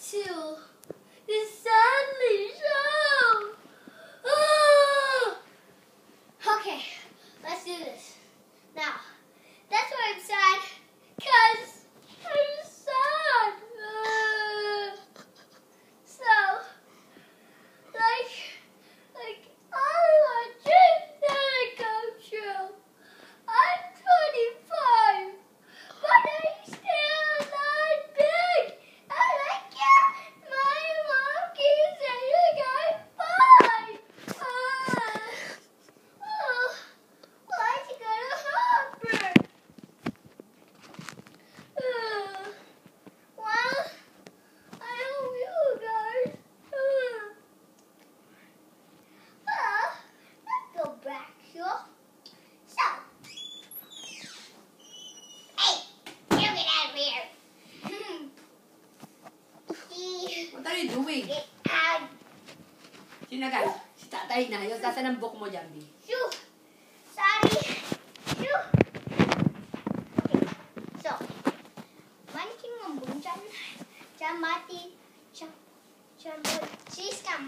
to the Sunday Show. Oh! Okay, let's do this. Now, that's why I'm sad, because I'm sad. So, like all my dreams didn't come true. I'm 25, but I'm still not big. And I can't. My mom keeps saying I'm fine. Why's it gonna happen? Well, I hope you guys. Well, let's go back here. So, hey, you get out of here. What are you doing? Get out. Sino guys? Si tatay na. Yung tasa ng book mo dyan, B. Shoo. Sorry. Shoo. Okay. So, mancing ngembung dyan mati. Dyan cheese ka